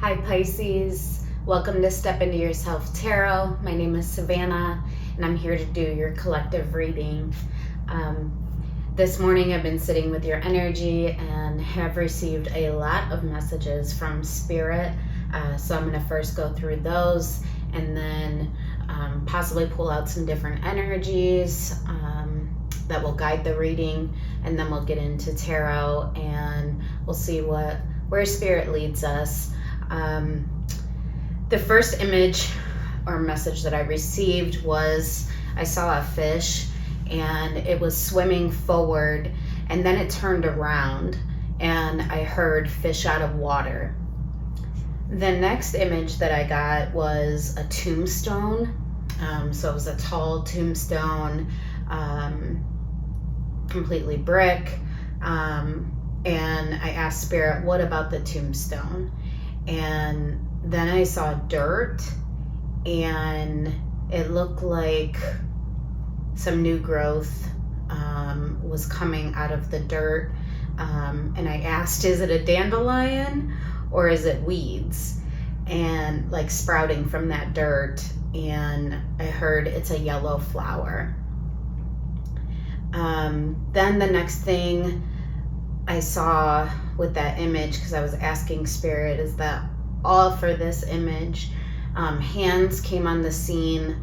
Hi Pisces, welcome to Step Into Yourself Tarot. My name is Savannah and I'm here to do your collective reading. This morning I've been sitting with your energy and have received a lot of messages from Spirit. So I'm going to first go through those and then possibly pull out some different energies that will guide the reading, and then we'll get into tarot and we'll see where Spirit leads us. The first image or message that I received was I saw a fish and it was swimming forward and then it turned around and I heard fish out of water. The next image that I got was a tombstone. So it was a tall tombstone, completely brick. And I asked Spirit, what about the tombstone? And then I saw dirt and it looked like some new growth was coming out of the dirt. And I asked, is it a dandelion or is it weeds? And like sprouting from that dirt. And I heard it's a yellow flower. Then the next thing I saw with that image, because I was asking Spirit, is that all for this image, hands came on the scene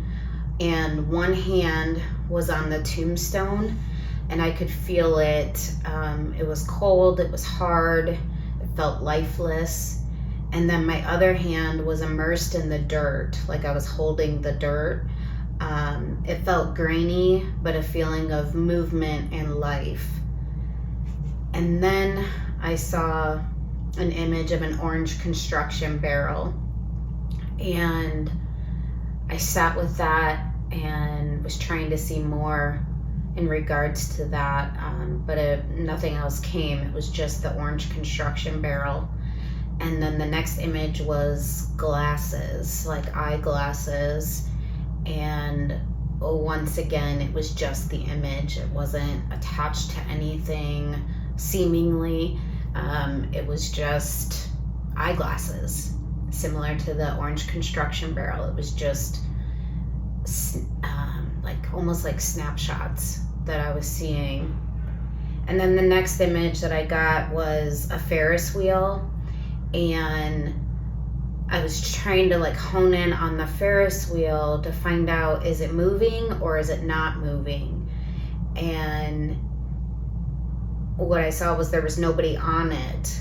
and one hand was on the tombstone and I could feel it. It was cold, it was hard, it felt lifeless. And then my other hand was immersed in the dirt, like I was holding the dirt. It felt grainy, but a feeling of movement and life. And then I saw an image of an orange construction barrel. And I sat with that and was trying to see more in regards to that, but nothing else came. It was just the orange construction barrel. And then the next image was glasses, like eyeglasses. And once again, it was just the image. It wasn't attached to anything, seemingly. It was just eyeglasses, similar to the orange construction barrel. It was just like almost like snapshots that I was seeing. And then the next image that I got was a Ferris wheel, and I was trying to like hone in on the Ferris wheel to find out, is it moving or is it not moving? And what I saw was there was nobody on it.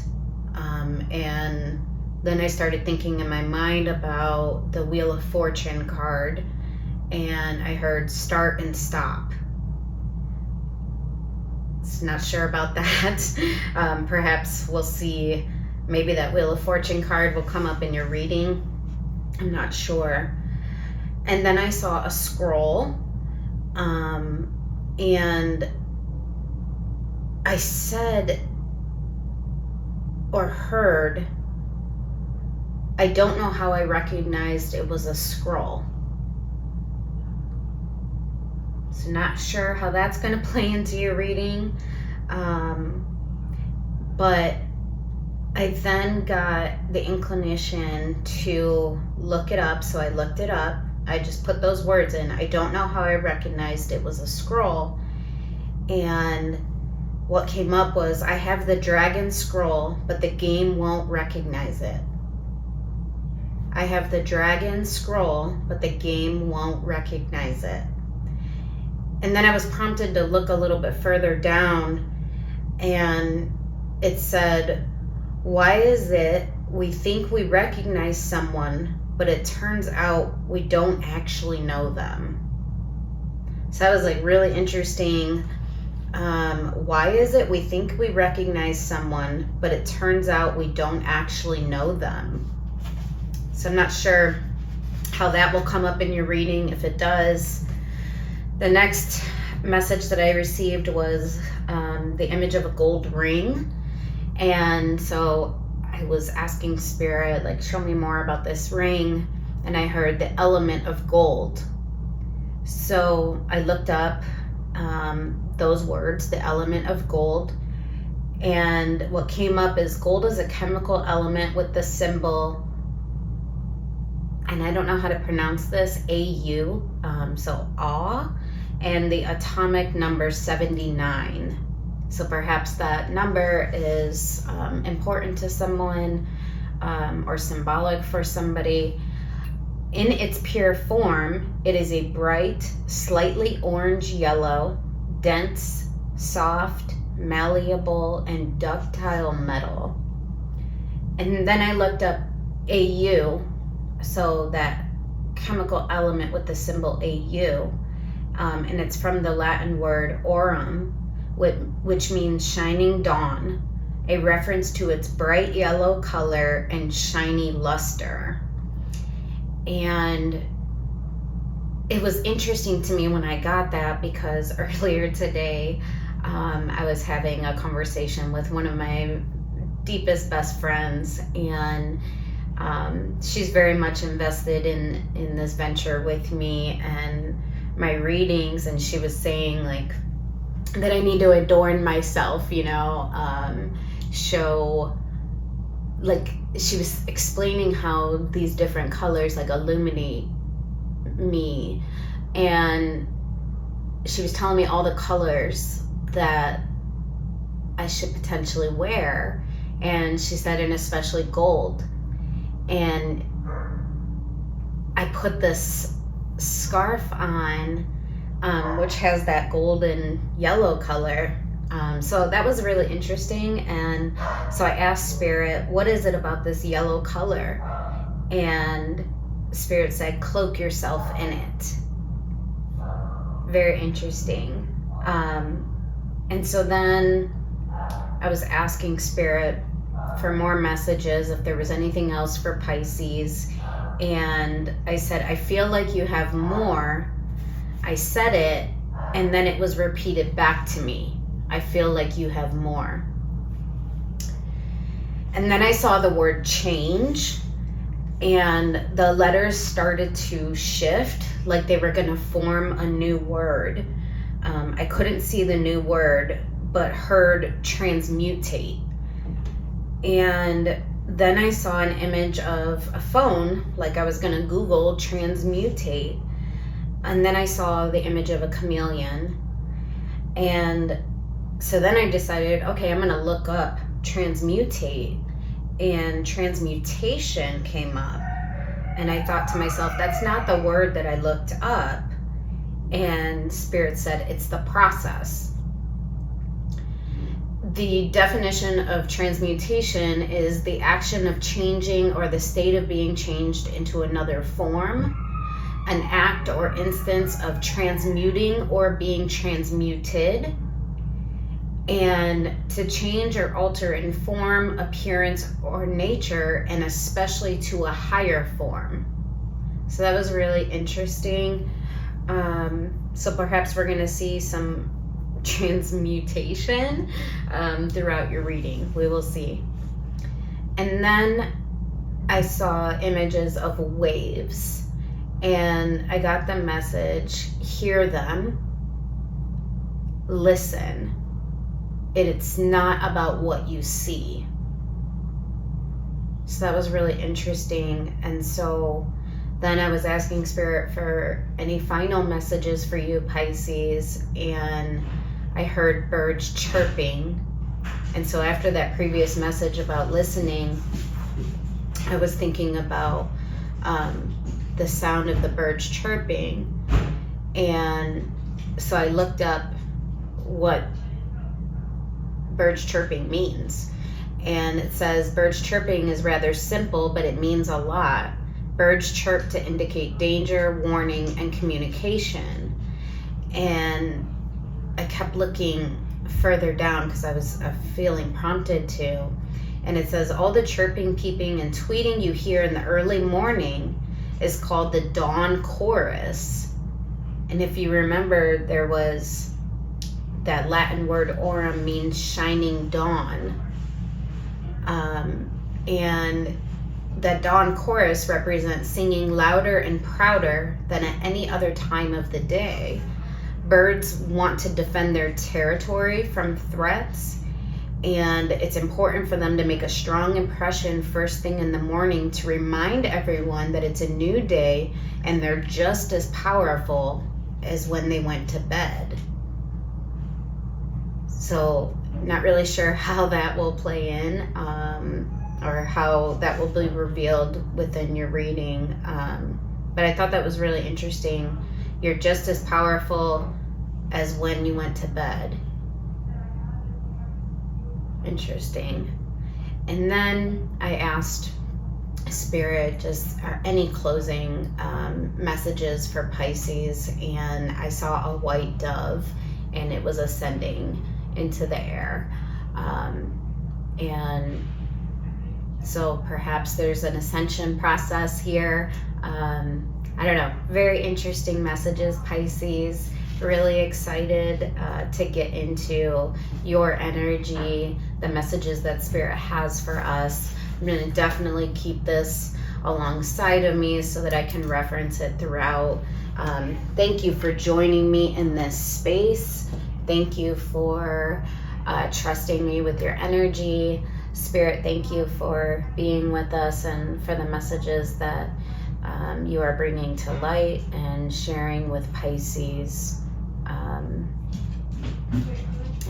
And then I started thinking in my mind about the Wheel of Fortune card, and I heard start and stop. Not sure about that. Perhaps we'll see. Maybe that Wheel of Fortune card will come up in your reading. I'm not sure. And then I saw a scroll, and I said or heard, I don't know how I recognized it was a scroll. So not sure how that's going to play into your reading. But I then got the inclination to look it up. So I looked it up. I just put those words in. I don't know how I recognized it was a scroll. And what came up was, I have the dragon scroll, but the game won't recognize it. I have the dragon scroll, but the game won't recognize it. And then I was prompted to look a little bit further down, and it said, why is it we think we recognize someone, but it turns out we don't actually know them? So that was like really interesting. Why is it we think we recognize someone, but it turns out we don't actually know them? So I'm not sure how that will come up in your reading. If it does, the next message that I received was the image of a gold ring. And so I was asking Spirit, like, show me more about this ring. And I heard the element of gold. So I looked up those words, the element of gold. And what came up is gold is a chemical element with the symbol and I don't know how to pronounce this, AU, so awe, and the atomic number 79. So perhaps that number is important to someone or symbolic for somebody. In its pure form, it is a bright, slightly orange-yellow, dense, soft, malleable, and ductile metal. And then I looked up AU, so that chemical element with the symbol AU, and it's from the Latin word aurum, which means shining dawn, a reference to its bright yellow color and shiny luster. And it was interesting to me when I got that, because earlier today I was having a conversation with one of my deepest best friends, and she's very much invested in this venture with me and my readings, and she was saying like that I need to adorn myself, show, like, she was explaining how these different colors like illuminate me, and she was telling me all the colors that I should potentially wear, and she said, and especially gold. And I put this scarf on, which has that golden yellow color. So that was really interesting. And so I asked Spirit, what is it about this yellow color? And Spirit said, cloak yourself in it. Very interesting. And so then I was asking Spirit for more messages, if there was anything else for Pisces. And I said, I feel like you have more. I said it, and then it was repeated back to me. I feel like you have more. And then I saw the word change, and the letters started to shift, like they were going to form a new word. I couldn't see the new word, but heard transmutate. And then I saw an image of a phone, like I was going to Google transmutate. And then I saw the image of a chameleon. And so then I decided, okay, I'm going to look up transmutate. And transmutation came up. And I thought to myself, that's not the word that I looked up. And Spirit said, it's the process. The definition of transmutation is the action of changing or the state of being changed into another form, an act or instance of transmuting or being transmuted, and to change or alter in form, appearance, or nature, and especially to a higher form. So that was really interesting. So perhaps we're going to see some transmutation throughout your reading. We will see. And then I saw images of waves, and I got the message, hear them, listen. It's not about what you see. So that was really interesting. And so then I was asking Spirit for any final messages for you, Pisces, and I heard birds chirping. And so after that previous message about listening, I was thinking about the sound of the birds chirping. And so I looked up what birds chirping means. And it says birds chirping is rather simple, but it means a lot. Birds chirp to indicate danger, warning, and communication. And I kept looking further down because I was feeling prompted to. And it says, all the chirping, peeping, and tweeting you hear in the early morning is called the dawn chorus. And if you remember, there was that Latin word aurum means shining dawn. And that dawn chorus represents singing louder and prouder than at any other time of the day. Birds want to defend their territory from threats, And it's important for them to make a strong impression first thing in the morning to remind everyone that it's a new day and they're just as powerful as when they went to bed. So not really sure how that will play in or how that will be revealed within your reading. But I thought that was really interesting. You're just as powerful as when you went to bed. Interesting. And then I asked Spirit just any closing messages for Pisces, and I saw a white dove and it was ascending into the air. And so perhaps there's an ascension process here. I don't know, very interesting messages, Pisces. Really excited to get into your energy, the messages that Spirit has for us. I'm going to definitely keep this alongside of me so that I can reference it throughout. Thank you for joining me in this space. Thank you for trusting me with your energy. Spirit, thank you for being with us and for the messages that you are bringing to light and sharing with Pisces.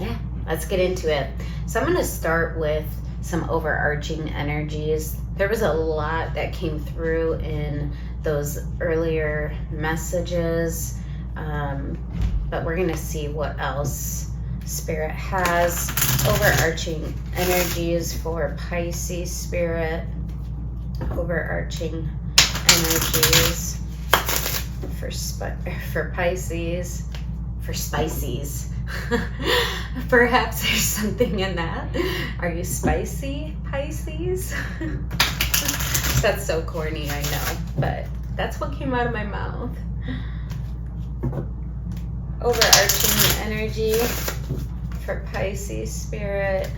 Yeah, let's get into it. So I'm going to start with some overarching energies. There was a lot that came through in those earlier messages, but we're going to see what else Spirit has. Overarching energies for Pisces, Spirit. Overarching energies for Pisces, for Spices. Perhaps there's something in that. Are you spicy, Pisces? That's so corny, I know, but that's what came out of my mouth. Overarching energy for Pisces, Spirit.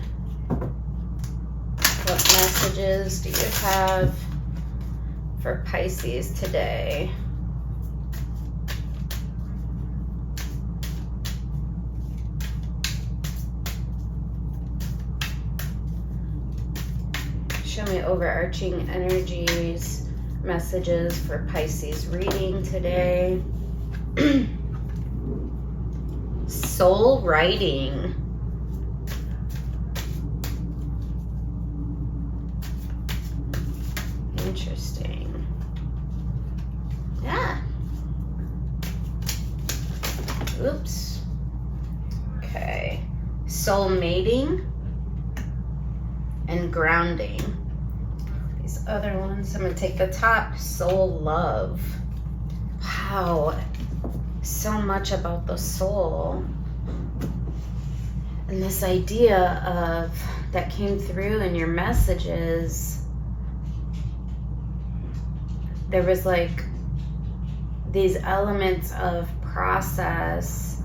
What messages do you have for Pisces today? Show me overarching energies, messages for Pisces reading today. Soul writing. Interesting. Yeah. Oops. Okay. Soul mating and grounding. These other ones, I'm going to take the top. Soul love. Wow. So much about the soul. And this idea of that came through in your messages. There was like these elements of process.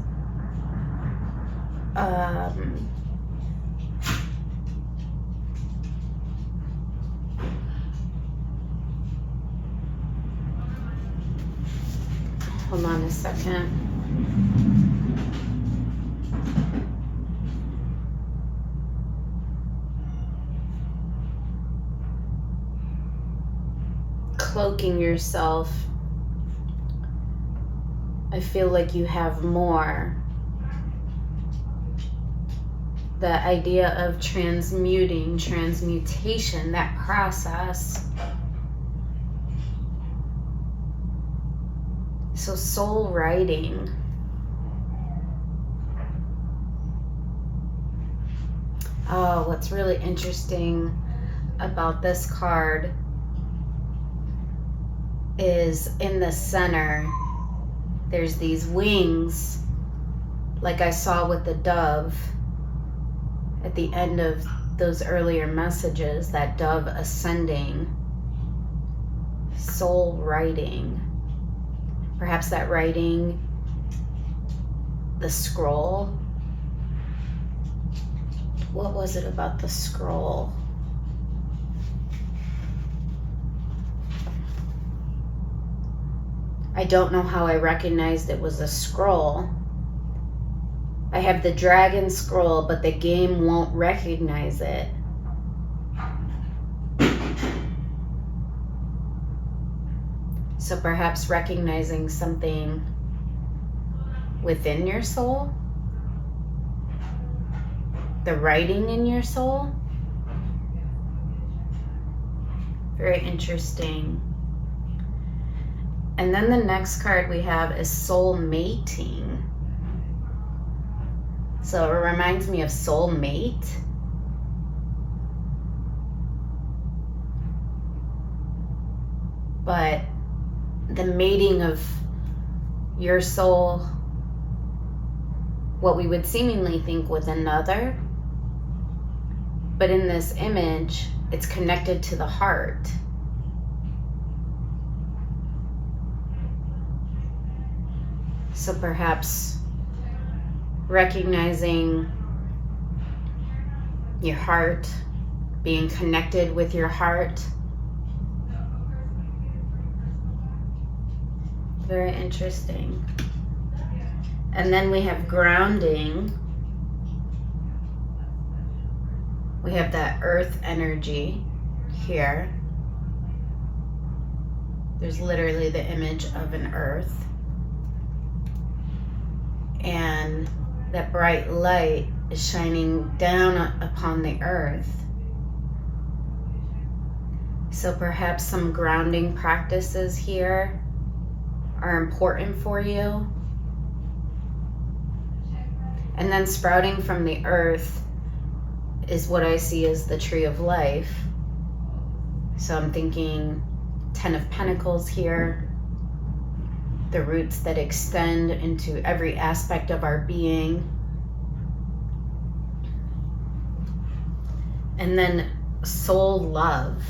Hold on a second. Cloaking yourself. I feel like you have more. The idea of transmutation, that process. So soul writing. Oh, what's really interesting about this card is in the center, there's these wings, like I saw with the dove at the end of those earlier messages, that dove ascending. Soul writing. Perhaps that writing, the scroll. What was it about the scroll? I don't know how I recognized it was a scroll, I have the dragon scroll, but the game won't recognize it. So perhaps recognizing something within your soul, the writing in your soul. Very interesting. And then the next card we have is soul mating. So it reminds me of soul mate. But the mating of your soul, what we would seemingly think with another, but in this image, it's connected to the heart. So perhaps recognizing your heart, being connected with your heart. Very interesting. And then we have grounding. We have that earth energy here. There's literally the image of an earth. And that bright light is shining down upon the earth. So perhaps some grounding practices here are important for you. And then sprouting from the earth is what I see as the tree of life. So I'm thinking 10 of Pentacles here, the roots that extend into every aspect of our being. And then soul love.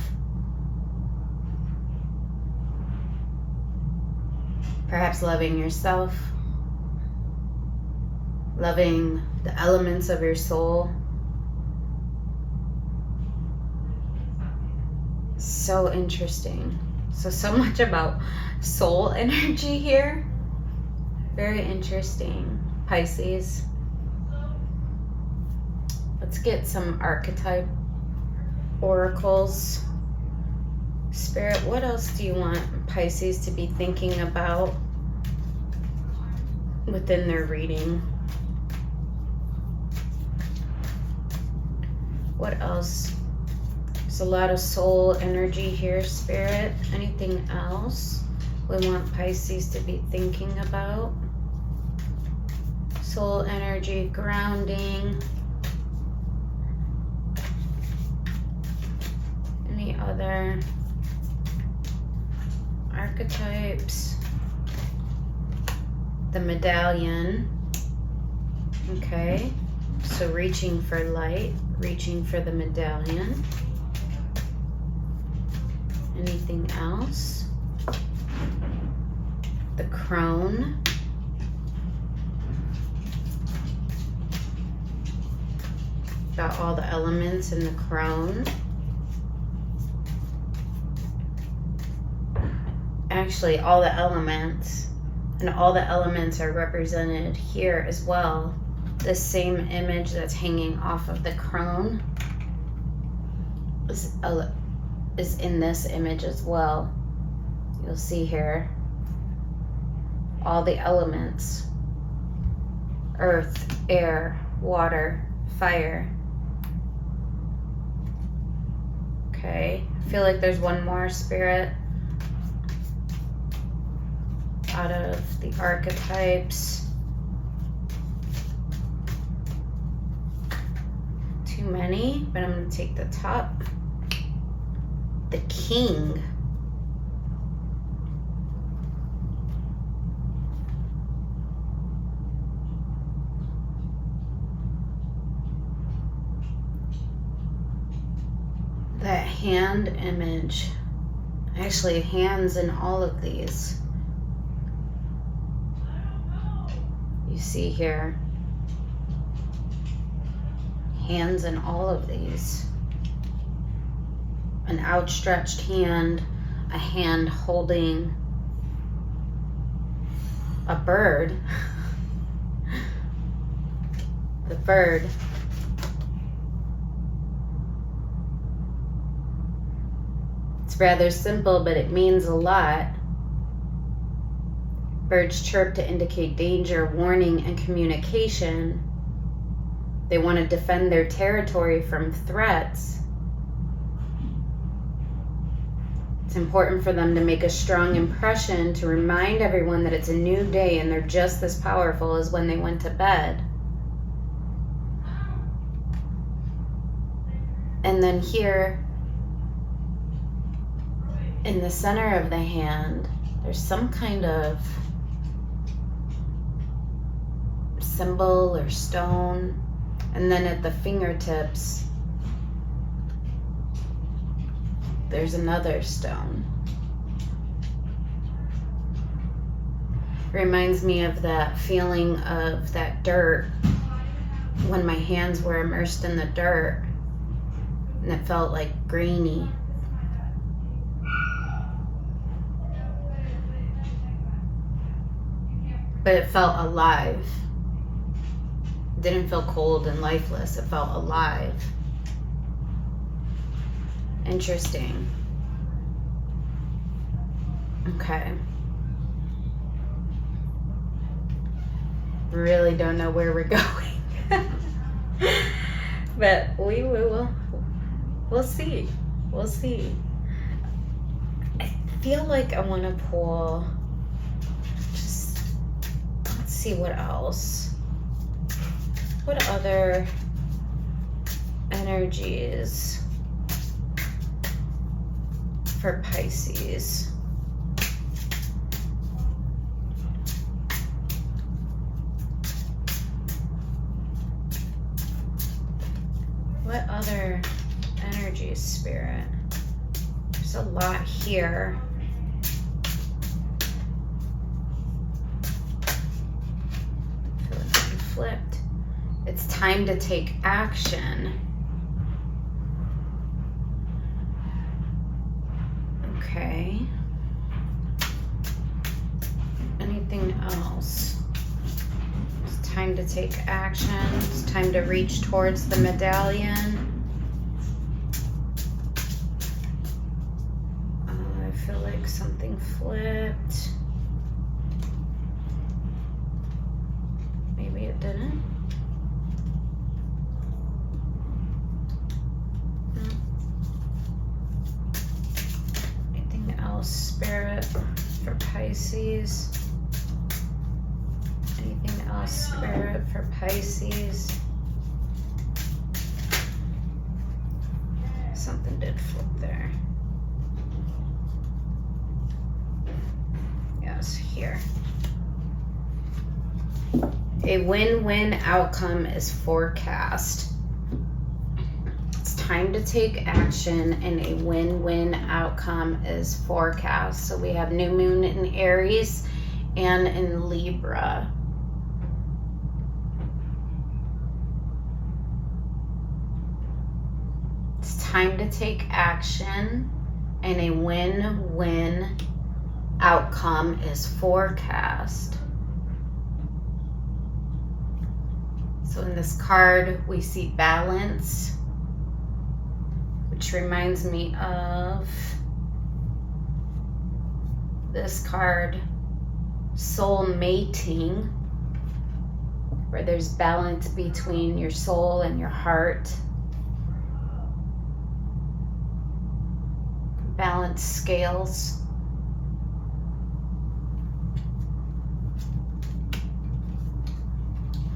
Perhaps loving yourself, loving the elements of your soul. So interesting. So much about soul energy here. Very interesting. Pisces. Let's get some archetype oracles. Spirit, what else do you want Pisces to be thinking about within their reading? What else? There's a lot of soul energy here, Spirit. Anything else we want Pisces to be thinking about? Soul energy, grounding. Any other archetypes? The medallion. Okay, so reaching for light, reaching for the medallion. Anything else? The crone. Got all the elements in the crone. Actually, all the elements, and all the elements are represented here as well. The same image that's hanging off of the crone is in this image as well. You'll see here all the elements: earth, air, water, fire. Okay, I feel like there's one more, Spirit, out of the archetypes. Too many, but I'm going to take the top. The king. That hand image. Actually, hands in all of these. You see here. Hands in all of these. An outstretched hand, a hand holding a bird. the bird. It's rather simple, but it means a lot. Birds chirp to indicate danger, warning, and communication. They want to defend their territory from threats. It's important for them to make a strong impression to remind everyone that it's a new day and they're just as powerful as when they went to bed. And then here, in the center of the hand, there's some kind of symbol or stone. And then at the fingertips, there's another stone. Reminds me of that feeling of that dirt when my hands were immersed in the dirt and it felt like grainy. But it felt alive. It didn't feel cold and lifeless. It felt alive. Interesting. Okay. Really don't know where we're going. But we'll see. We'll see. I feel like I want to pull, just, let's see what else. What other energies for Pisces? What other energies, Spirit? There's a lot here. I feel like I'm flipped. It's time to take action. Okay. Anything else? It's time to take action. It's time to reach towards the medallion. I feel like something flipped. Maybe it didn't. Anything else, Spirit, for Pisces? Anything else, Spirit, for Pisces? Something did flip there. Yes, here. A win-win outcome is forecast. It's time to take action, and a win-win outcome is forecast. So we have new moon in Aries and in Libra. It's time to take action, and a win-win outcome is forecast. So in this card, we see balance, which reminds me of this card, soul mating, where there's balance between your soul and your heart. Balance scales.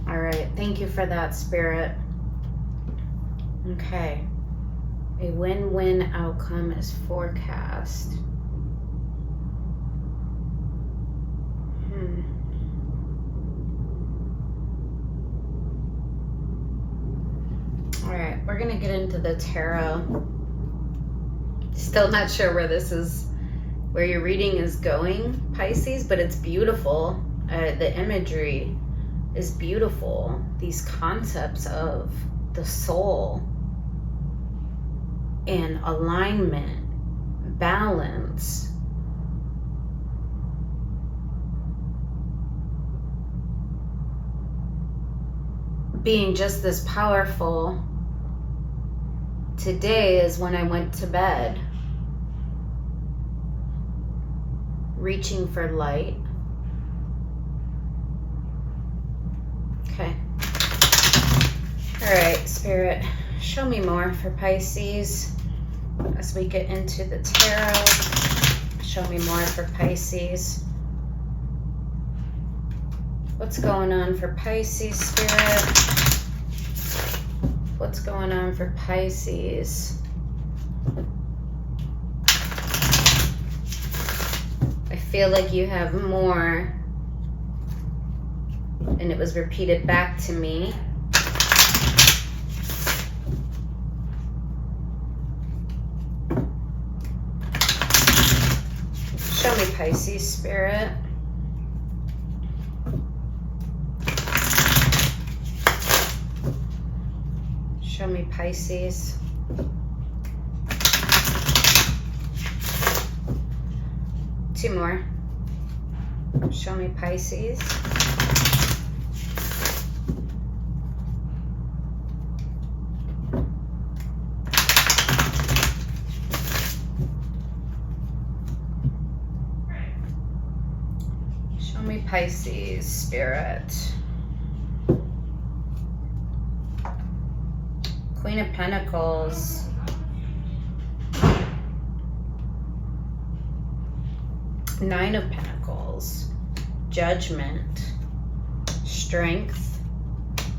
All right, thank you for that, Spirit. Okay, a win-win outcome is forecast. All right, we're gonna get into the tarot. Still not sure where your reading is going, Pisces, but it's beautiful. The imagery is beautiful. These concepts of the soul and alignment, balance. being just this powerful. Today is when I went to bed, reaching for light. Okay. All right, Spirit, show me more for Pisces as we get into the tarot. Show me more for Pisces. What's going on for Pisces, Spirit? What's going on for Pisces? I feel like you have more, and it was repeated back to me. Show me Pisces, Spirit. Show me Pisces. Two more. Show me Pisces. Show me Pisces, Spirit. Queen of Pentacles. Nine of Pentacles. Judgment. Strength.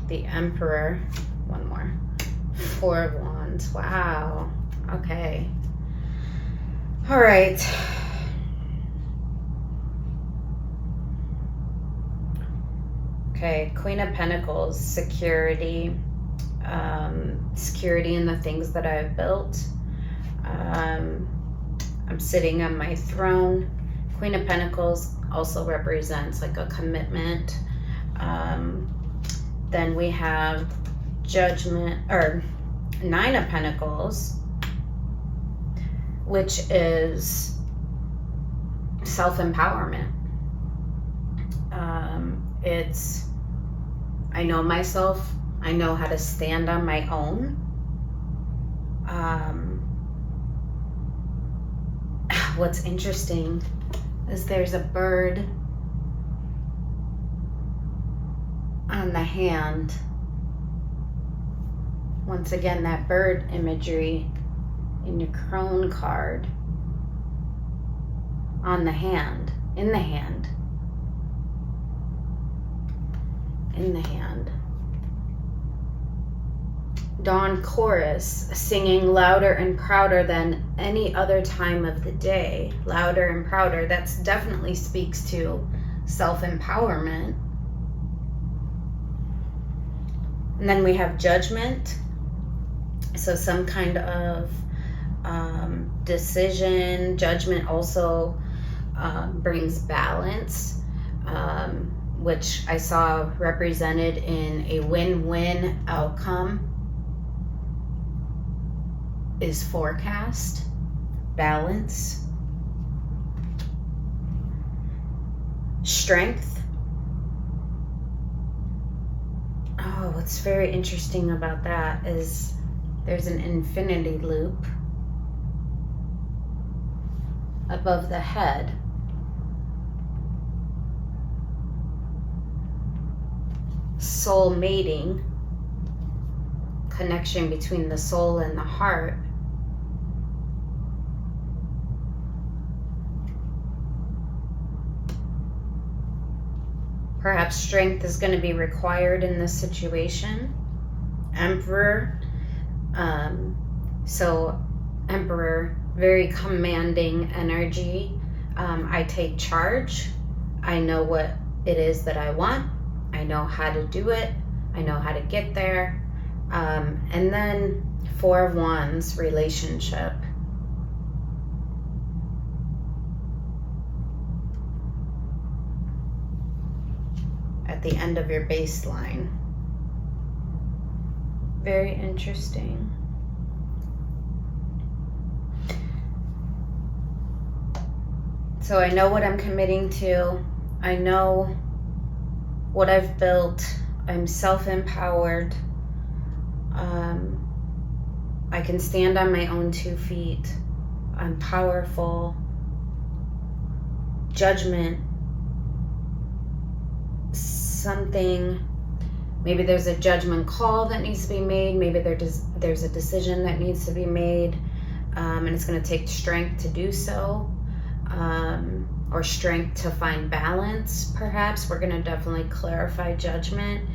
The Emperor. One more. Four of Wands. Wow. Okay. All right. Okay. Queen of Pentacles. Security. Security in the things that I've built. I'm sitting on my throne. Queen of Pentacles also represents like a commitment. Then we have Judgment, or Nine of Pentacles, which is self-empowerment. It's, I know myself. I know how to stand on my own. What's interesting is there's a bird on the hand. Once again, that bird imagery in your crone card. On the hand, in the hand, in the hand. Dawn chorus, singing louder and prouder than any other time of the day. Louder and prouder. That definitely speaks to self-empowerment. And then we have Judgment. So some kind of decision. Judgment also brings balance, which I saw represented in a win-win outcome. Is forecast, balance, strength. Oh, what's very interesting about that is there's an infinity loop above the head. Soul mating, connection between the soul and the heart. Perhaps strength is going to be required in this situation. Emperor. So Emperor, very commanding energy. I take charge. I know what it is that I want. I know how to do it. I know how to get there. And then Four of Wands, relationship. At the end of your baseline. Very interesting. So I know what I'm committing to. I know what I've built. I'm self-empowered. I can stand on my own 2 feet. I'm powerful. Judgment. Something, maybe there's a judgment call that needs to be made. Maybe there's a decision that needs to be made. And it's going to take strength to do so. Or strength to find balance, perhaps. We're going to definitely clarify judgment.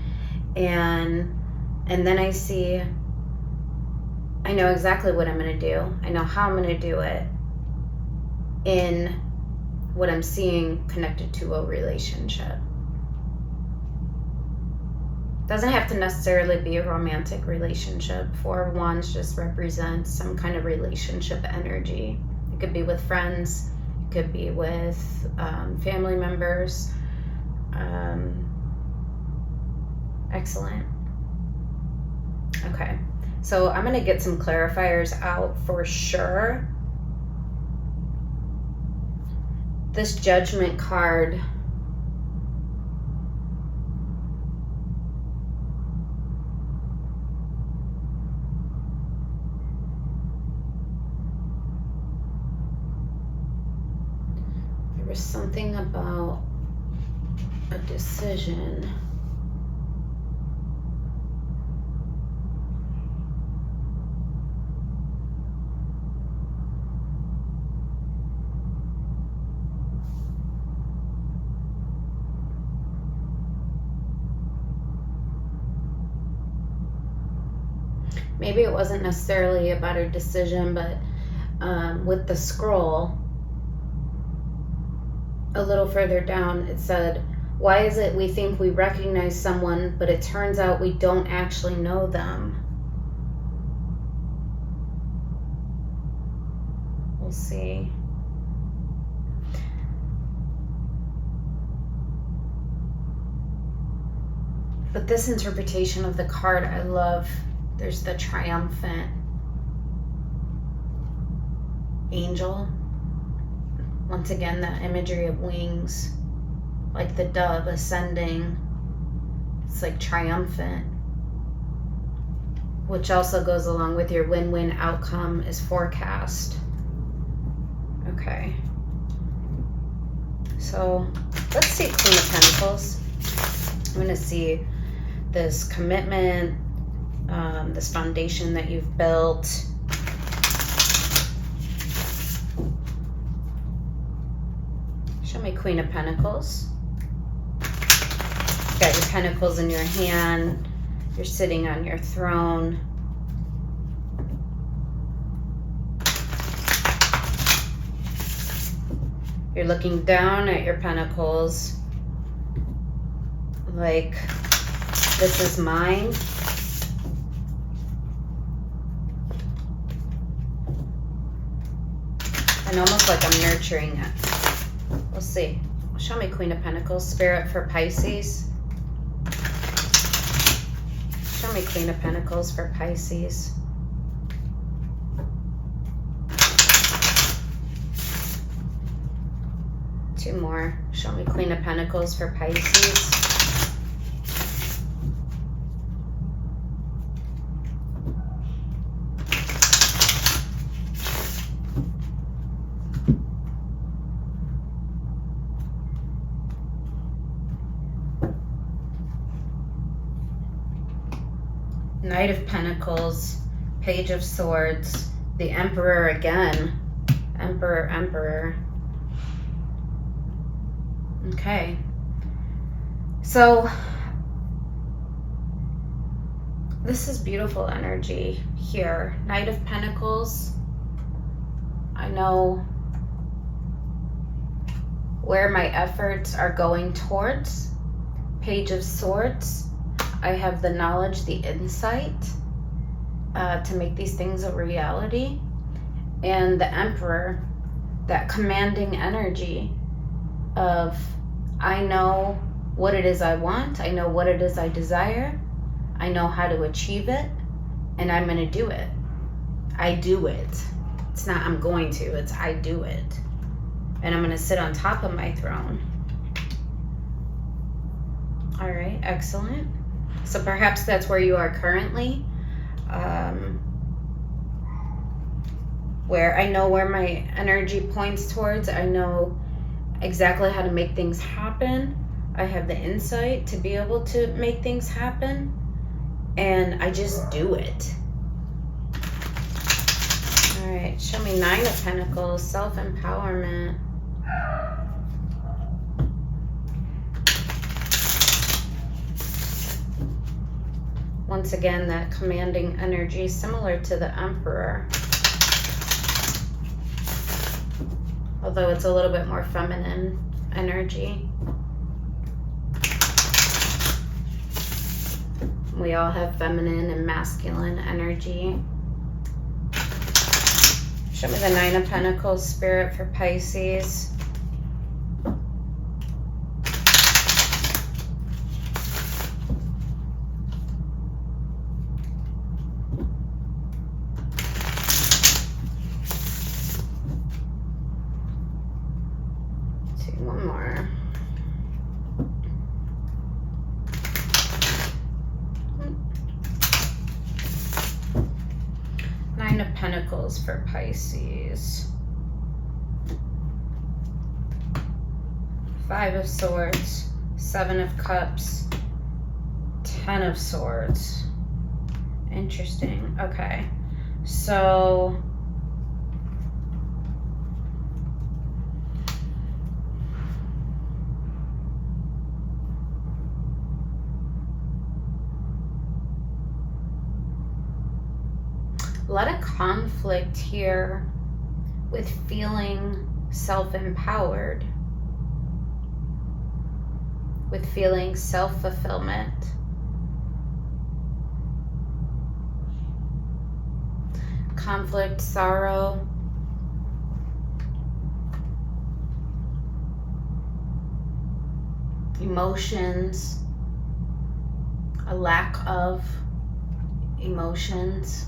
And then I know exactly what I'm going to do. I know how I'm going to do it in what I'm seeing connected to a relationship. Doesn't have to necessarily be a romantic relationship. 4 of Wands just represents some kind of relationship energy. It could be with friends. It could be with family members. Excellent. Okay. So I'm going to get some clarifiers out for sure. This Judgment card, there was something about a decision. Maybe it wasn't necessarily about a decision, but with the scroll, a little further down, it said, why is it we think we recognize someone, but it turns out we don't actually know them? We'll see. But this interpretation of the card, I love. There's the triumphant angel. Once again, that imagery of wings, like the dove ascending. It's like triumphant, which also goes along with your win-win outcome is forecast. Okay. So let's see Queen of Pentacles. I'm going to see this commitment, this foundation that you've built. Show me Queen of Pentacles. You got your pentacles in your hand. You're sitting on your throne. You're looking down at your pentacles like, this is mine. And almost like I'm nurturing it. We'll see. Show me Queen of Pentacles. Spirit for Pisces. Show me Queen of Pentacles for Pisces. Two more. Show me Queen of Pentacles for Pisces. Knight of Pentacles, Page of Swords, the Emperor again. Emperor. Okay. So, this is beautiful energy here. Knight of Pentacles. I know where my efforts are going towards. Page of Swords. I have the knowledge, the insight to make these things a reality. And the Emperor, that commanding energy of, I know what it is I want, I know what it is I desire, I know how to achieve it, and I'm going to do it. I do it. It's not I'm going to, it's I do it. And I'm going to sit on top of my throne. All right, excellent. So perhaps that's where you are currently. Where I know where my energy points towards. I know exactly how to make things happen. I have the insight to be able to make things happen. And I just do it. All right, show me 9 of Pentacles, self-empowerment. Once again, that commanding energy, similar to the Emperor. Although it's a little bit more feminine energy. We all have feminine and masculine energy. Show me the 9 of Pentacles, Spirit, for Pisces. One more. Nine of Pentacles for Pisces. 5 of Swords, 7 of Cups, 10 of Swords. Interesting. Okay. So a lot of conflict here with feeling self-empowered, with feeling self-fulfillment. Conflict, sorrow, emotions, a lack of emotions.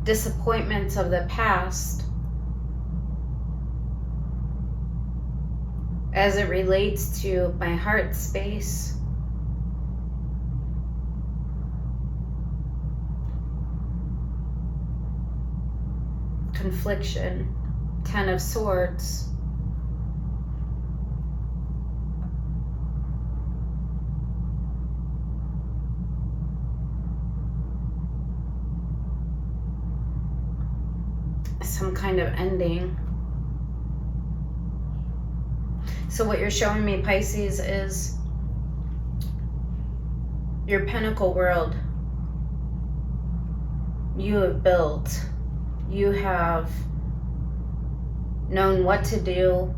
Disappointments of the past as it relates to my heart space. Confliction, 10 of Swords. Some kind of ending. So what you're showing me, Pisces, is your Pentacle world. You have built. You have known what to do.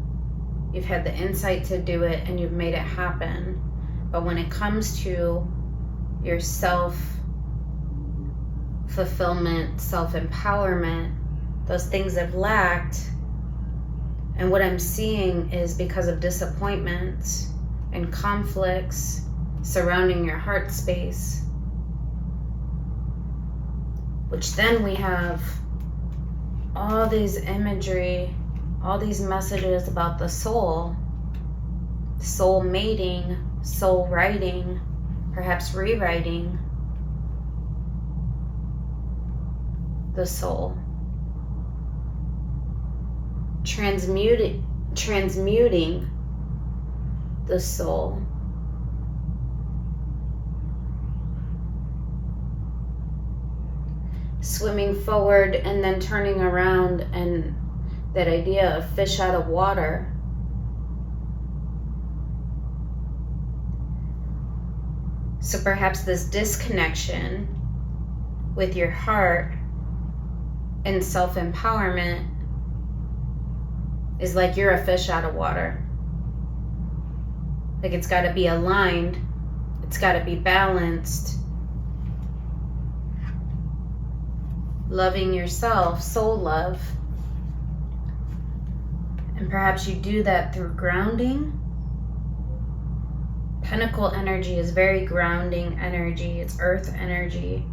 You've had the insight to do it, and you've made it happen. But when it comes to your self-fulfillment, self-empowerment, those things have lacked. And what I'm seeing is because of disappointments and conflicts surrounding your heart space, which then we have all these imagery, all these messages about the soul mating, soul writing, perhaps rewriting the soul. Transmuting the soul. Swimming forward and then turning around, and that idea of fish out of water. So perhaps this disconnection with your heart and self-empowerment is like you're a fish out of water. Like it's got to be aligned. It's got to be balanced. Loving yourself, soul love. And perhaps you do that through grounding. Pentacle energy is very grounding energy. It's earth energy.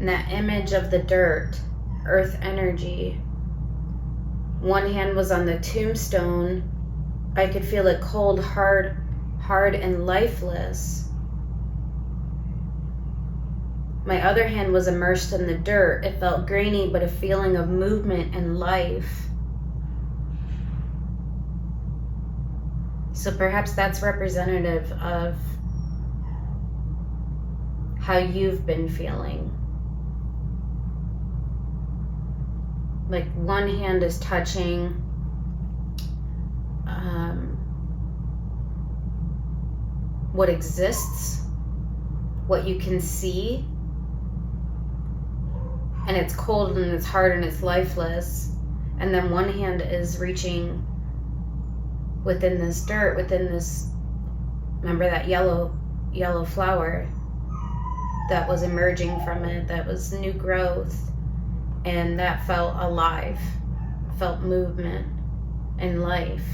And that image of the dirt, earth energy. One hand was on the tombstone. I could feel it cold, hard and lifeless. My other hand was immersed in the dirt. It felt grainy, but a feeling of movement and life. So perhaps that's representative of how you've been feeling. Like one hand is touching what exists, what you can see, and it's cold and it's hard and it's lifeless. And then one hand is reaching within this dirt, within this, remember that yellow flower that was emerging from it, that was new growth, and that felt alive, felt movement and life.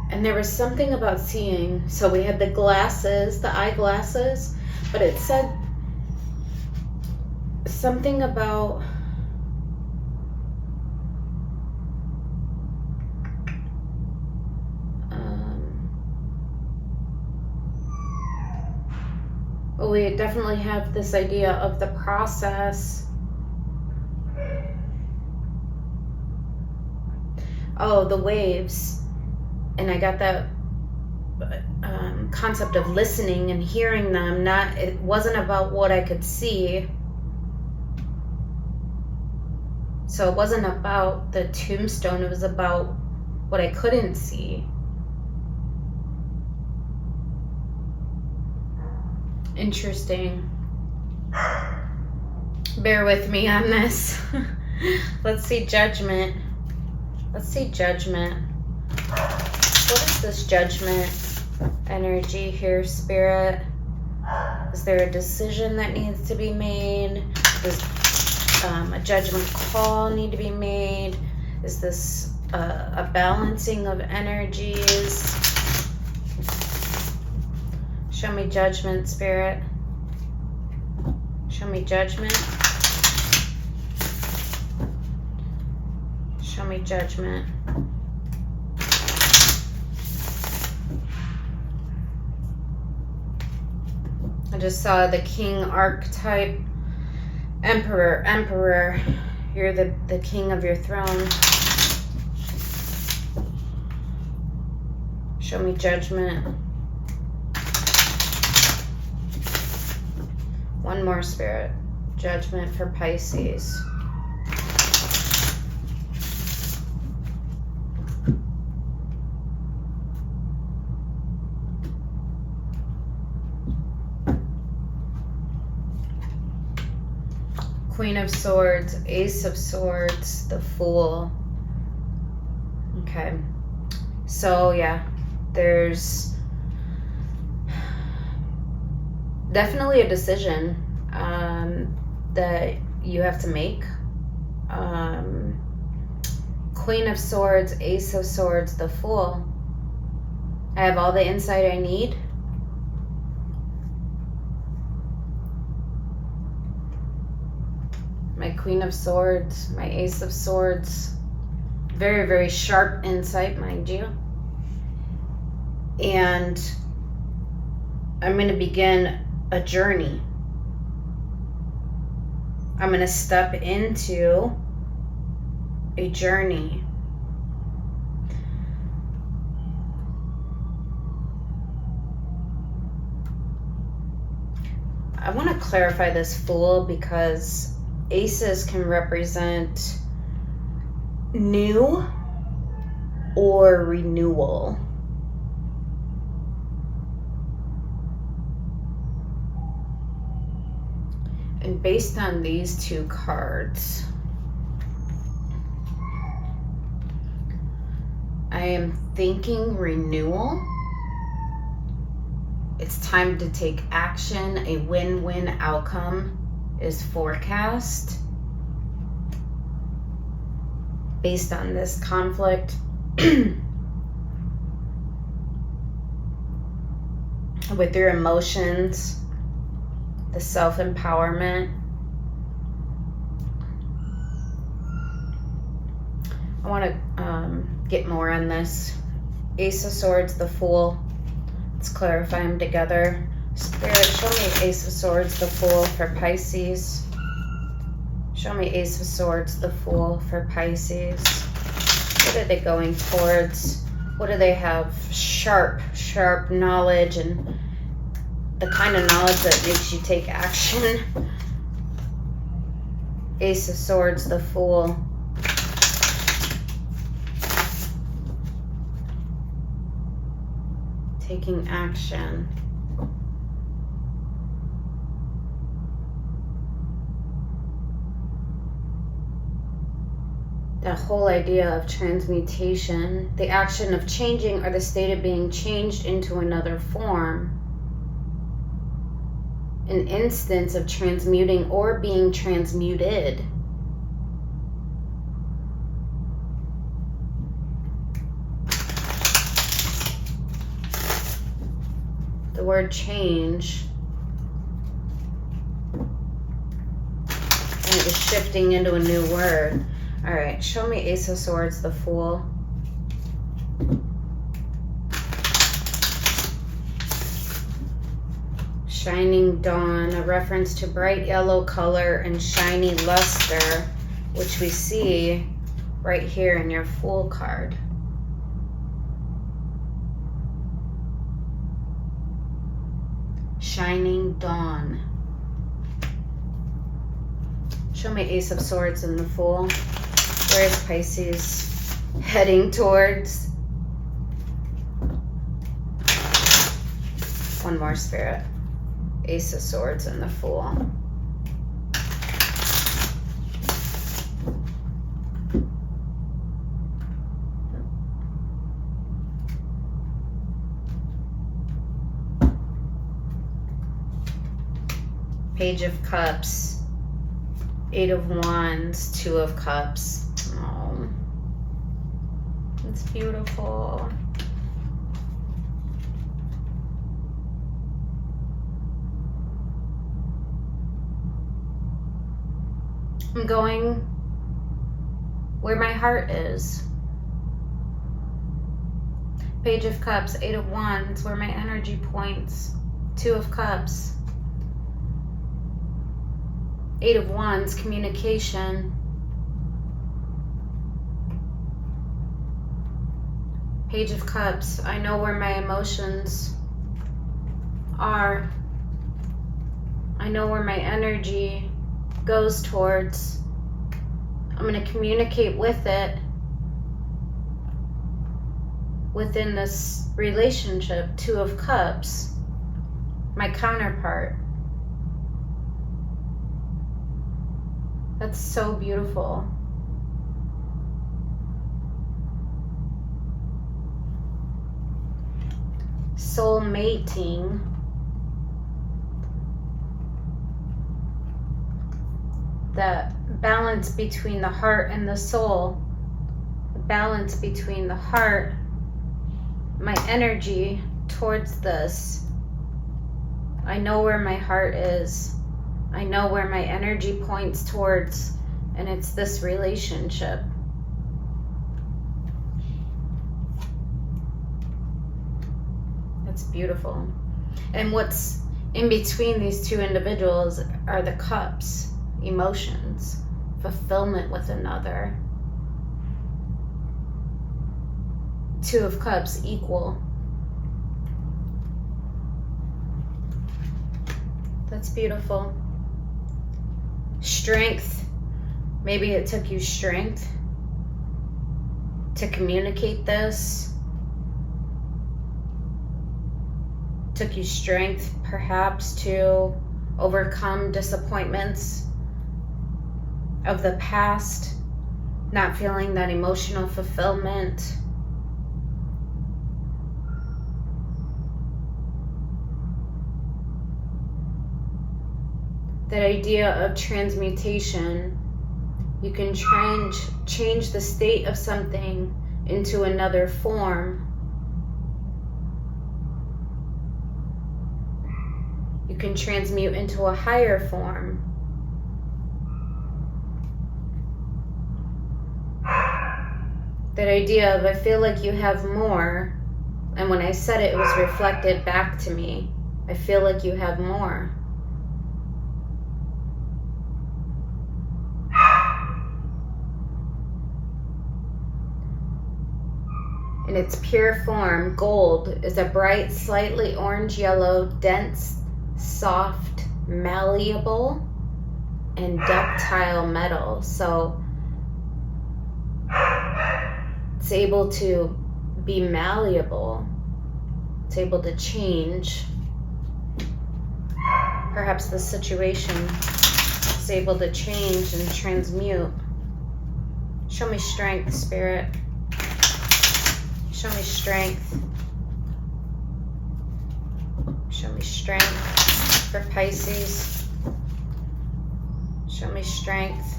And there was something about seeing, so we had the glasses, the eyeglasses, but it said something about well, we definitely have this idea of the process. Oh, the waves. And I got that concept of listening and hearing them. It wasn't about what I could see. So it wasn't about the tombstone. It was about what I couldn't see. Interesting. Bear with me on this. Let's see judgment. Let's see judgment. What is this judgment energy here, Spirit? Is there a decision that needs to be made? Does a judgment call need to be made? Is this a balancing of energies? Show me judgment, Spirit. Show me judgment. Show me judgment. I just saw the king archetype. Emperor. You're the king of your throne. Show me judgment. One more, Spirit. Judgment for Pisces. Queen of Swords, Ace of Swords, the Fool. Okay. So, yeah, there's definitely a decision that you have to make. Queen of Swords, Ace of Swords, the Fool. I have all the insight I need. My Queen of Swords, my Ace of Swords. Very, very sharp insight, mind you. And I'm going to begin a journey. I'm going to step into a journey. I want to clarify this Fool because aces can represent new or renewal. And based on these two cards, I am thinking renewal. It's time to take action. A win-win outcome is forecast based on this conflict. with your emotions, the self-empowerment. I want to get more on this. Ace of Swords, the Fool. Let's clarify them together. Spirit, show me Ace of Swords, the Fool for Pisces. Show me Ace of Swords, the Fool for Pisces. What are they going towards? What do they have? Sharp knowledge, and the kind of knowledge that makes you take action. Ace of Swords, the Fool. Taking action. That whole idea of transmutation, the action of changing or the state of being changed into another form. An instance of transmuting or being transmuted. The word change. And it was shifting into a new word. All right, show me Ace of Swords, the Fool. Shining dawn, a reference to bright yellow color and shiny luster, which we see right here in your Fool card. Shining dawn. Show me Ace of Swords and the Fool. Where is Pisces heading towards? One more, Spirit. Ace of Swords and the Fool. Page of Cups. 8 of Wands. 2 of Cups. Oh, it's beautiful. I'm going where my heart is. Page of Cups, 8 of Wands, where my energy points. 2 of Cups. 8 of Wands, communication. Page of Cups, I know where my emotions are. I know where my energy goes towards. I'm going to communicate with it within this relationship. 2 of Cups, my counterpart. That's so beautiful. Soul mating. The balance between the heart and the soul. The balance between the heart, my energy towards this. I know where my heart is. I know where my energy points towards, and it's this relationship. That's beautiful. And what's in between these two individuals are the cups, emotions, fulfillment with another. 2 of Cups, equal. That's beautiful. Strength. Maybe it took you strength to communicate this. Took you strength, perhaps, to overcome disappointments of the past, not feeling that emotional fulfillment. That idea of transmutation, you can change the state of something into another form. can transmute into a higher form. That idea of I feel like you have more, and when I said it, it was reflected back to me. I feel like you have more. In its pure form, gold is a bright, slightly orange-yellow, dense, soft, malleable, and ductile metal. So it's able to be malleable. It's able to change. Perhaps the situation is able to change and transmute. Show me strength, Spirit. Show me strength. Show me strength for Pisces. Show me strength.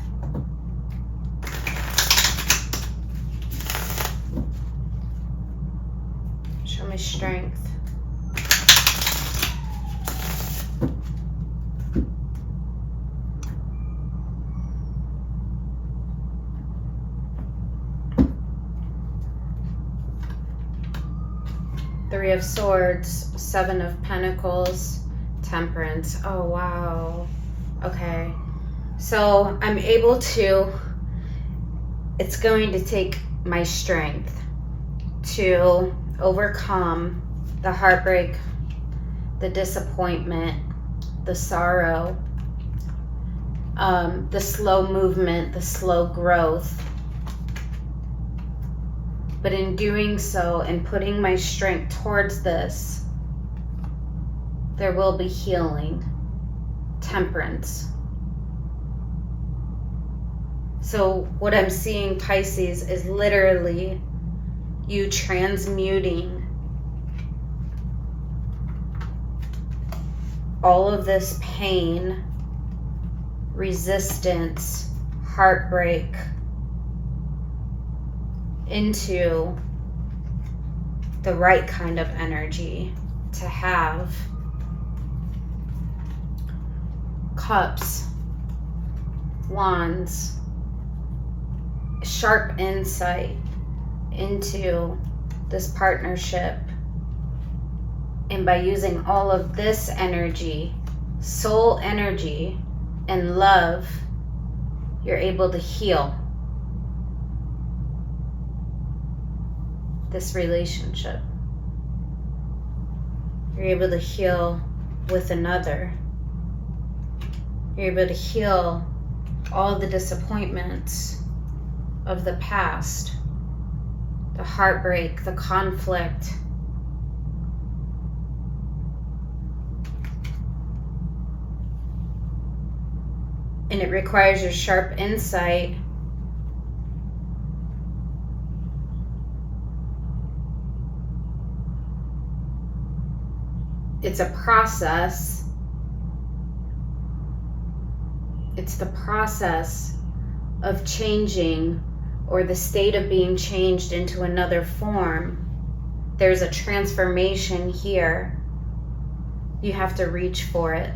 Show me strength. Three of Swords, Seven of Pentacles, Temperance. Oh, wow. Okay. So I'm able to, it's going to take my strength to overcome the heartbreak, the disappointment, the sorrow, the slow movement, the slow growth. But in doing so and putting my strength towards this, there will be healing, temperance. So what I'm seeing, Pisces, is literally you transmuting all of this pain, resistance, heartbreak into the right kind of energy to have. Cups, Wands, sharp insight into this partnership. And by using all of this energy, soul energy, and love, you're able to heal this relationship. You're able to heal with another. You're able to heal all the disappointments of the past, the heartbreak, the conflict. And it requires your sharp insight it's a process. It's the process of changing, or the state of being changed into another form. There's a transformation here. You have to reach for it.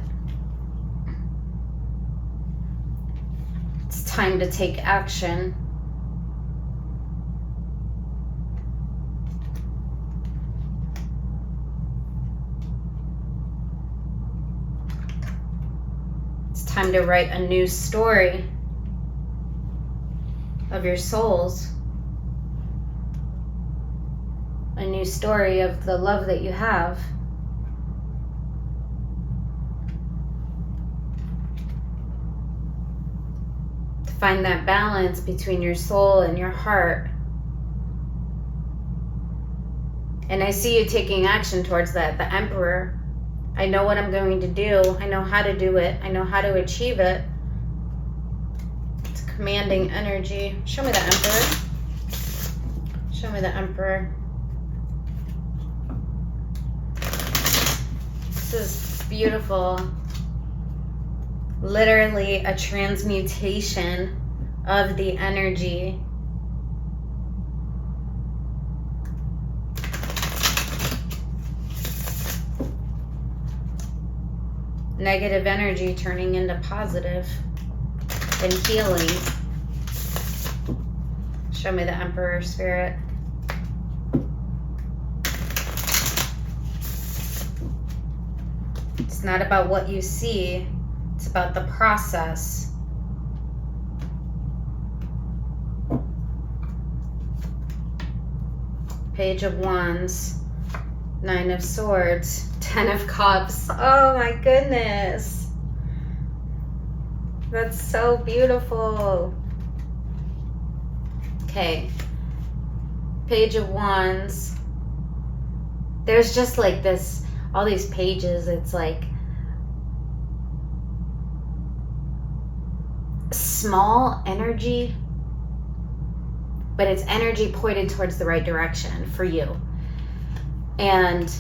It's time to take action. It's time to write a new story of your souls. A new story of the love that you have. To find that balance between your soul and your heart. And I see you taking action towards that. The Emperor. I know what I'm going to do. I know how to do it. I know how to achieve it. It's commanding energy. Show me the Emperor. Show me the Emperor. This is beautiful. Literally a transmutation of the energy. Negative energy turning into positive and healing. Show me the Emperor, Spirit. It's not about what you see, it's about the process. Page of Wands, Nine of Swords, Ten of Cups. Oh my goodness. That's so beautiful. Okay. Page of Wands. There's just like this, all these pages, it's like small energy, but it's energy pointed towards the right direction for you. And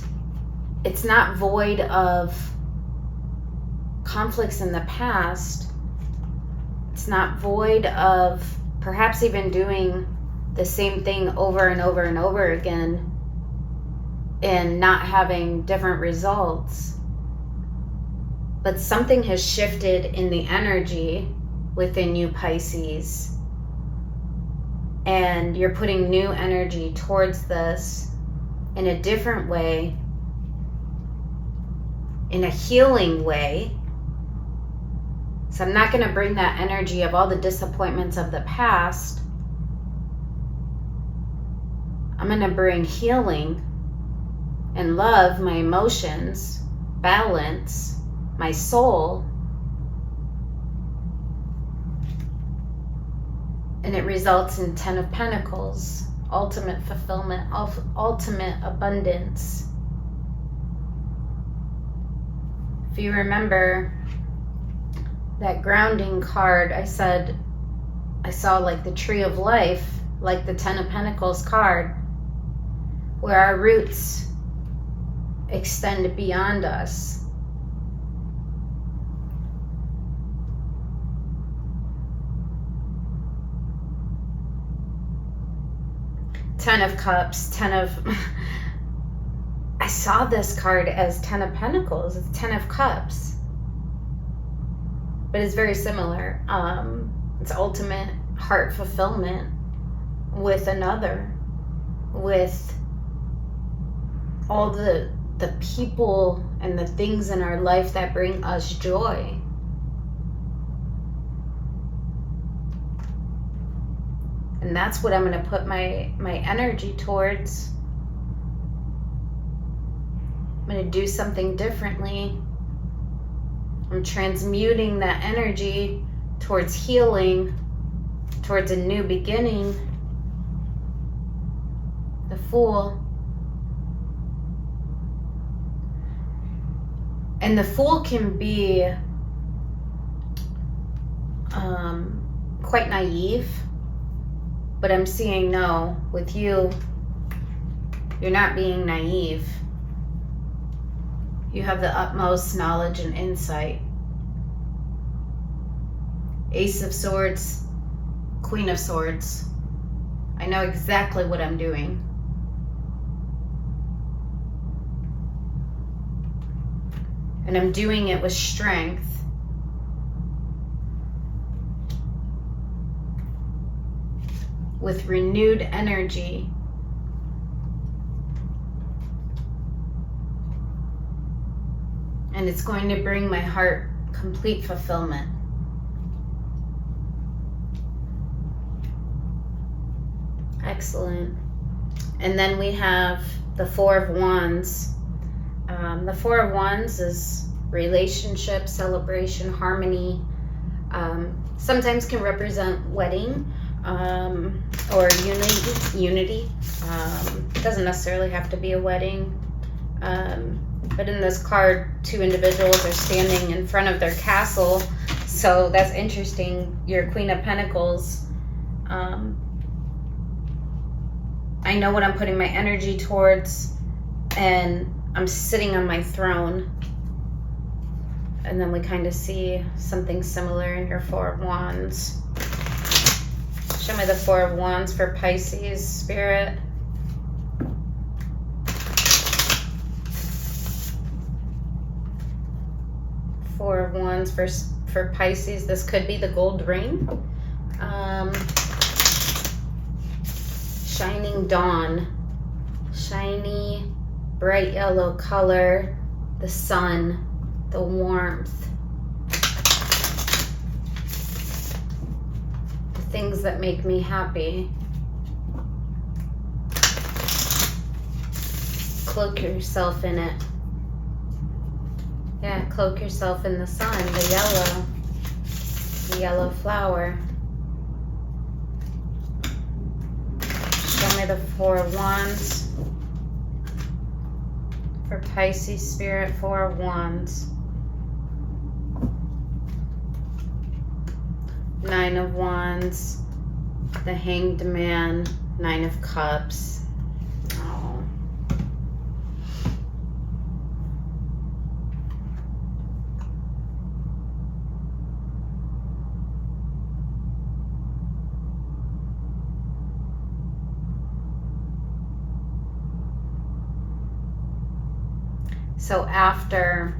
it's not void of conflicts in the past. It's not void of perhaps even doing the same thing over and over and over again and not having different results. But something has shifted in the energy within you, Pisces. And you're putting new energy towards this in a different way, in a healing way. So I'm not going to bring that energy of all the disappointments of the past. I'm going to bring healing and love, my emotions, balance, my soul. And it results in 10 of Pentacles, ultimate fulfillment, ultimate abundance. If you remember that grounding card, I said I saw like the tree of life, like the 10 of Pentacles card, where our roots extend beyond us. Ten of Cups, I saw this card as 10 of Pentacles. It's 10 of Cups. But it's very similar. It's ultimate heart fulfillment with another. With all the people and the things in our life that bring us joy. And that's what I'm going to put my energy towards. I'm going to do something differently. I'm transmuting that energy towards healing, towards a new beginning. The Fool. And the Fool can be quite naive. But I'm seeing, no, with you, you're not being naive. You have the utmost knowledge and insight. Ace of Swords, Queen of Swords. I know exactly what I'm doing. And I'm doing it with strength. With renewed energy. And it's going to bring my heart complete fulfillment. Excellent. And then we have the Four of Wands. The Four of Wands is relationship, celebration, harmony. Sometimes can represent wedding. Or unity. Doesn't necessarily have to be a wedding. But in this card, two individuals are standing in front of their castle. So that's interesting. Your Queen of Pentacles. I know what I'm putting my energy towards, and I'm sitting on my throne. And then we kind of see something similar in your Four of Wands. Show me the Four of Wands for Pisces, Spirit. Four of Wands for Pisces. This could be the gold ring. Shining dawn. Shiny, bright yellow color. The sun. The warmth. The things that make me happy. Cloak yourself in it. Yeah, cloak yourself in the sun, the yellow flower. Show me the Four of Wands for Pisces spirit. Four of Wands. Nine of Wands, the Hanged Man, Nine of Cups. Oh. So after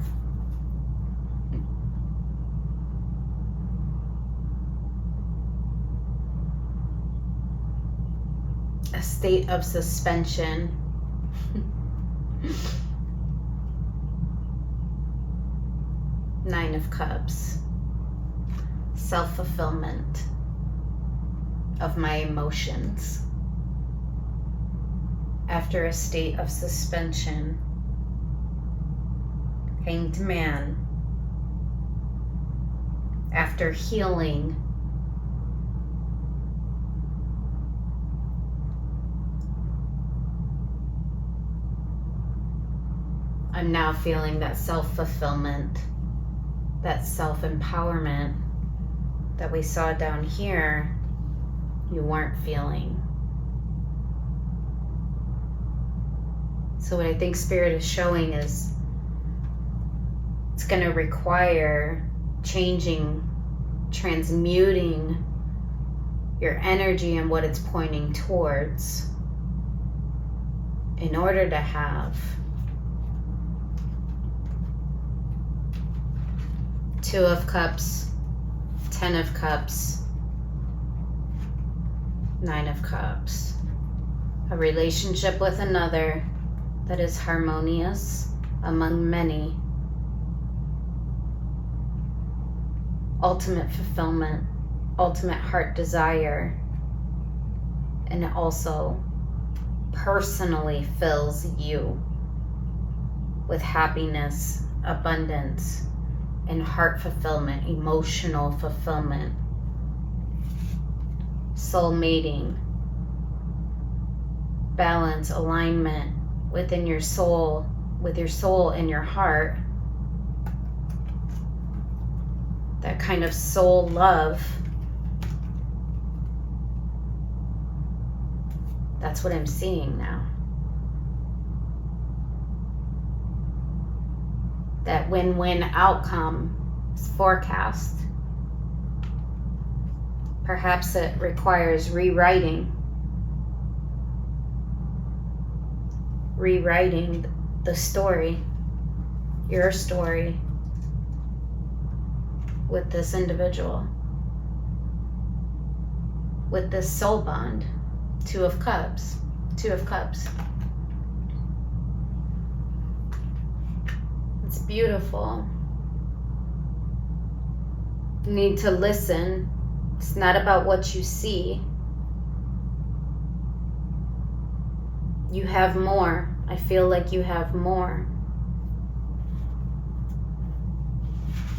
a state of suspension, Nine of Cups, self-fulfillment of my emotions. After a state of suspension, Hanged Man. After healing, I'm now feeling that self-fulfillment, that self-empowerment that we saw down here, you weren't feeling. So what I think Spirit is showing is it's going to require changing, transmuting your energy and what it's pointing towards in order to have Two of Cups, 10 of Cups, 9 of Cups. A relationship with another that is harmonious among many. Ultimate fulfillment, ultimate heart desire, and it also personally fills you with happiness, abundance, and heart fulfillment, emotional fulfillment, soul mating, balance, alignment within your soul, with your soul and your heart. That kind of soul love. That's what I'm seeing now. That win-win outcome is forecast. Perhaps it requires rewriting the story, your story, with this individual, with this soul bond. Two of Cups. It's beautiful. You need to listen. It's not about what you see. You have more. I feel like you have more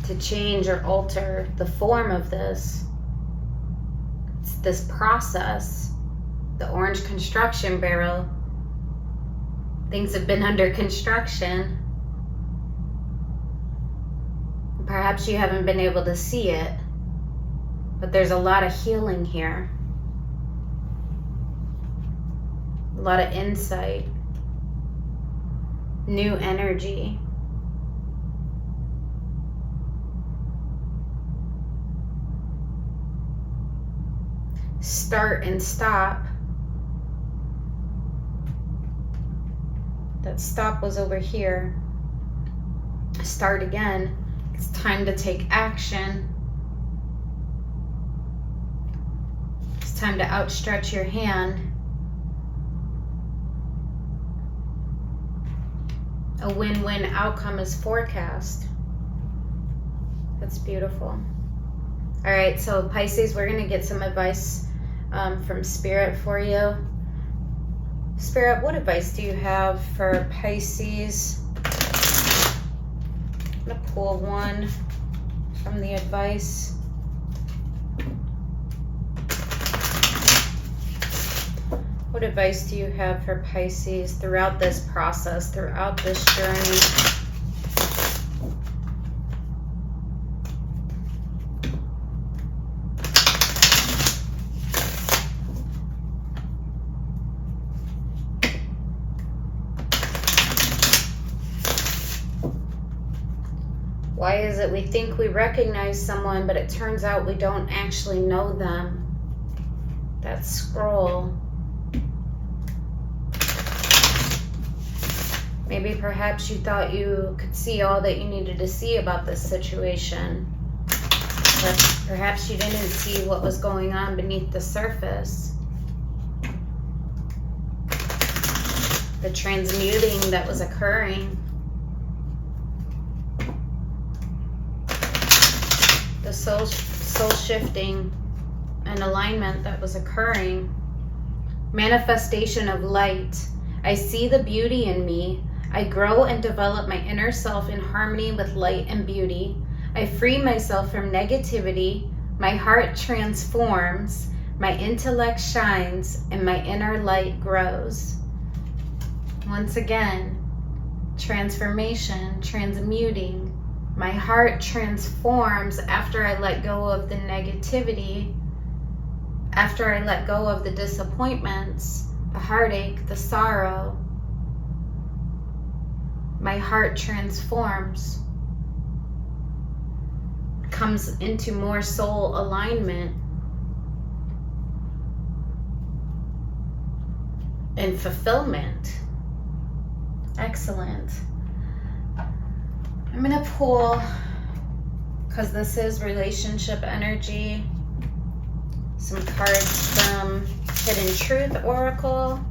to change or alter the form of this. It's this process. The orange construction barrel. Things have been under construction. Perhaps you haven't been able to see it, but there's a lot of healing here. A lot of insight. New energy. Start and stop. That stop was over here. Start again. It's time to take action. It's time to outstretch your hand. A win-win outcome is forecast. That's beautiful. All right, so Pisces, we're going to get some advice from Spirit for you. Spirit, what advice do you have for Pisces? I'm going to pull one from the advice. What advice do you have for Pisces throughout this process, throughout this journey? Why is it we think we recognize someone, but it turns out we don't actually know them? That scroll. Maybe perhaps you thought you could see all that you needed to see about this situation. But perhaps you didn't see what was going on beneath the surface. The transmuting that was occurring. The soul shifting and alignment that was occurring. Manifestation of light. I see the beauty in me. I grow and develop my inner self in harmony with light and beauty. I free myself from negativity. My heart transforms. My intellect shines and my inner light grows. Once again, transformation, transmuting. My heart transforms after I let go of the negativity, after I let go of the disappointments, the heartache, the sorrow. My heart transforms, comes into more soul alignment and fulfillment. Excellent. I'm going to pull, because this is relationship energy, some cards from Hidden Truth Oracle.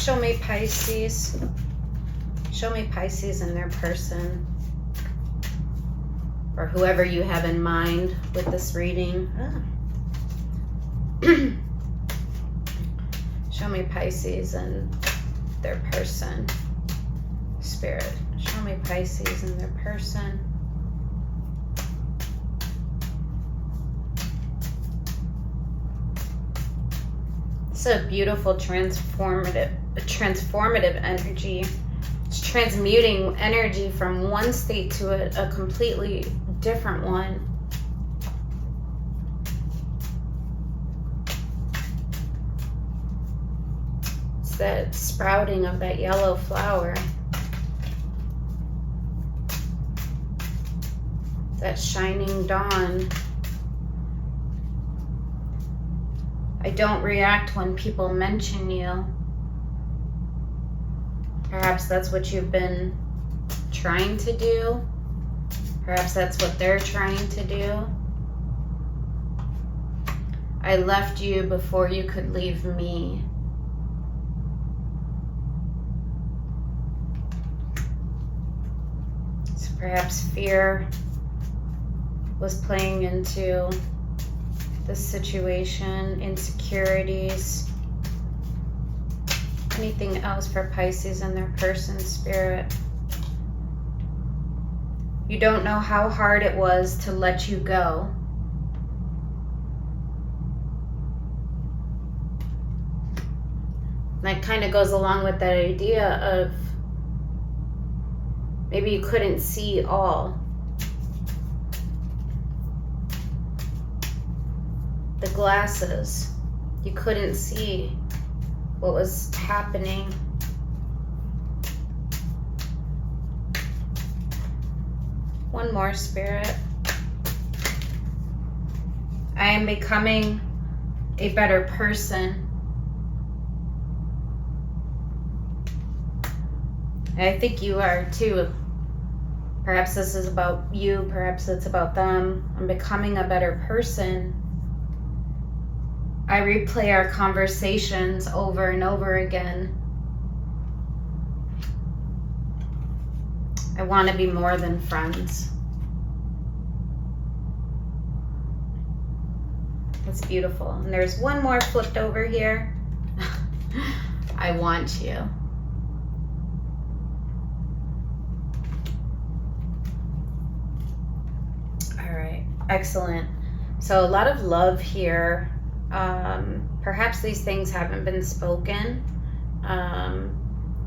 Show me Pisces. Show me Pisces and their person, or whoever you have in mind with this reading. Show me Pisces and their person. Spirit, show me Pisces and their person. It's a beautiful transformative energy. It's transmuting energy from one state to a completely different one. It's that sprouting of that yellow flower. That shining dawn. I don't react when people mention you. Perhaps that's what you've been trying to do. Perhaps that's what they're trying to do. I left you before you could leave me. So perhaps fear was playing into this situation, insecurities. Anything else for Pisces and their person, Spirit? You don't know how hard it was to let you go. That kind of goes along with that idea of maybe you couldn't see all. The glasses, you couldn't see what was happening. One more, Spirit. I am becoming a better person. And I think you are too. Perhaps this is about you, perhaps it's about them. I'm becoming a better person. I replay our conversations over and over again. I want to be more than friends. That's beautiful. And there's one more flipped over here. I want you. All right, excellent. So a lot of love here. Perhaps these things haven't been spoken.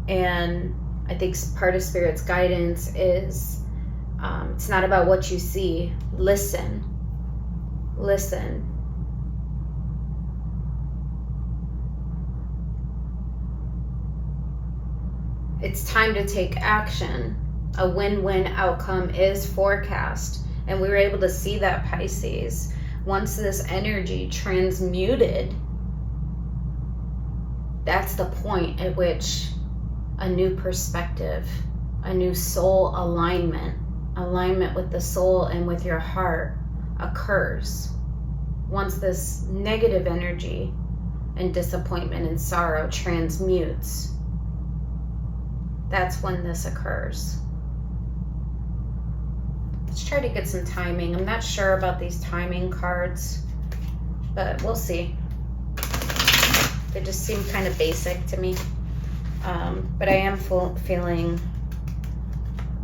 And I think part of Spirit's guidance is it's not about what you see. Listen. Listen. It's time to take action. A win-win outcome is forecast. And we were able to see that, Pisces. Once this energy transmuted, that's the point at which a new perspective, a new soul alignment with the soul and with your heart occurs. Once this negative energy and disappointment and sorrow transmutes, that's when this occurs. Let's try to get some timing. I'm not sure about these timing cards, but we'll see. They just seem kind of basic to me. But I am feeling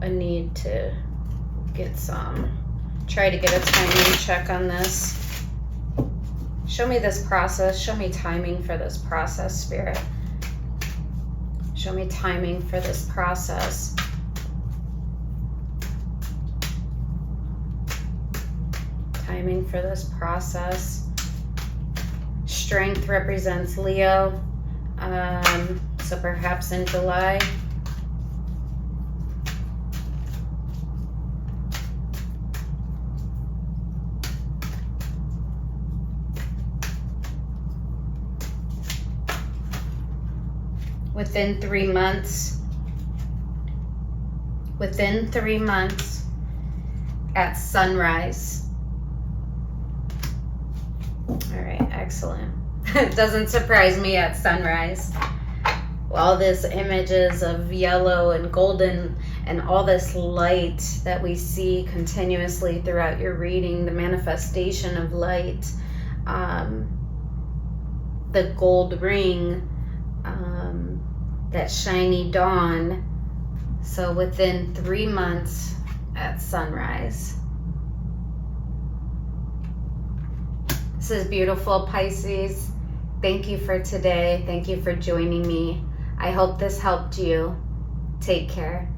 a need to try to get a timing check on this. Show me this process. Show me timing for this process, Spirit. Show me timing for this process. Timing for this process. Strength represents Leo. So perhaps in July. Within 3 months. Within 3 months at sunrise. All right, excellent. It doesn't surprise me at sunrise. All this images of yellow and golden and all this light that we see continuously throughout your reading, the manifestation of light, the gold ring, that shiny dawn. So within 3 months at sunrise. This is beautiful, Pisces. Thank you for today. Thank you for joining me. I hope this helped you. Take care.